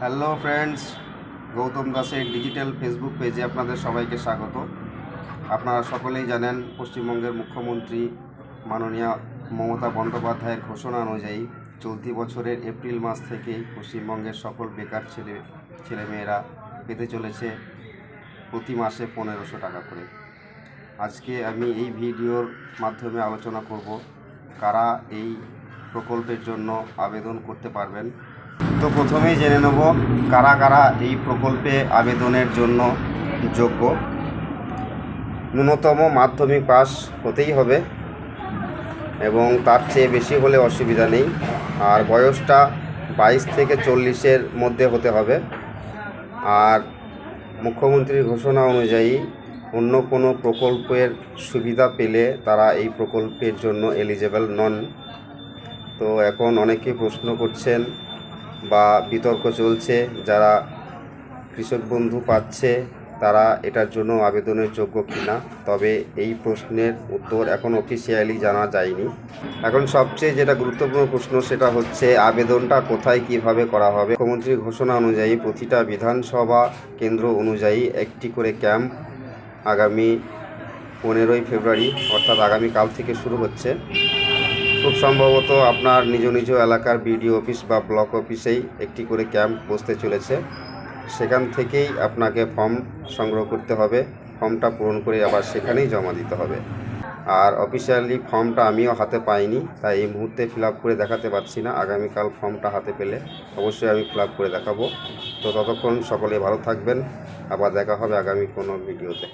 Hello friends, Gautam দাসের digital Facebook পেজে আপনাদের সবাইকে স্বাগত। আপনারা সকলেই জানেন, পশ্চিমবঙ্গের মুখ্যমন্ত্রী মাননীয়া মমতা বন্দ্যোপাধ্যায়ের ঘোষণা অনুযায়ী চলতি বছরের এপ্রিল মাস থেকেই পশ্চিমবঙ্গের সকল বেকার ছেলেমেয়েরা পেতে চলেছে প্রতি মাসে 1500 টাকা করে। আজকে আমি এই ভিডিওর মাধ্যমে আলোচনা করব কারা এই প্রকল্পের জন্য আবেদন করতে পারবেন। তো প্রথমেই জেনে নেব কারা কারা এই প্রকল্পে আবেদনের জন্য যোগ্য। ন্যূনতম মাধ্যমিক পাস হতেই হবে এবং তার চেয়ে বেশি হলে অসুবিধা নেই। আর বয়সটা 22 থেকে 40-এর মধ্যে হতে হবে। আর মুখ্যমন্ত্রীর ঘোষণা অনুযায়ী অন্য কোনো প্রকল্পের সুবিধা পেলে তারা এই প্রকল্পের জন্য এলিজেবল নন। তো এখন অনেকে প্রশ্ন করছেন বা বিতর্ক চলছে, যারা কৃষক বন্ধু পাচ্ছে তারা এটার জন্য আবেদনের যোগ্য কিনা। তবে এই প্রশ্নের উত্তর এখন অফিসিয়ালি জানা যায়নি। এখন সবচেয়ে যেটা গুরুত্বপূর্ণ প্রশ্ন সেটা হচ্ছে আবেদনটা কোথায় কিভাবে করা হবে। মুখ্যমন্ত্রীর ঘোষণা অনুযায়ী প্রতিটা বিধানসভা কেন্দ্র অনুযায়ী একটি করে ক্যাম্প আগামী 15ই ফেব্রুয়ারি অর্থাৎ আগামীকাল থেকে শুরু হচ্ছে। খুব সম্ভবত আপনার নিজ নিজ এলাকার বিডিও অফিস বা ব্লক অফিসেই একটি করে ক্যাম্প বসতে চলেছে। সেখান থেকেই আপনাকে ফর্ম সংগ্রহ করতে হবে, ফর্মটা পূরণ করে আবার সেখানেই জমা দিতে হবে। আর অফিসিয়ালি ফর্মটা আমিও হাতে পাইনি, তাই এই মুহূর্তে ফিল আপ করে দেখাতে পারছি না। আগামীকাল ফর্মটা হাতে পেলে অবশ্যই আমি ফিল আপ করে দেখাবো। তো ততক্ষণ সকলে ভালো থাকবেন, আবার দেখা হবে আগামী কোনো ভিডিওতে।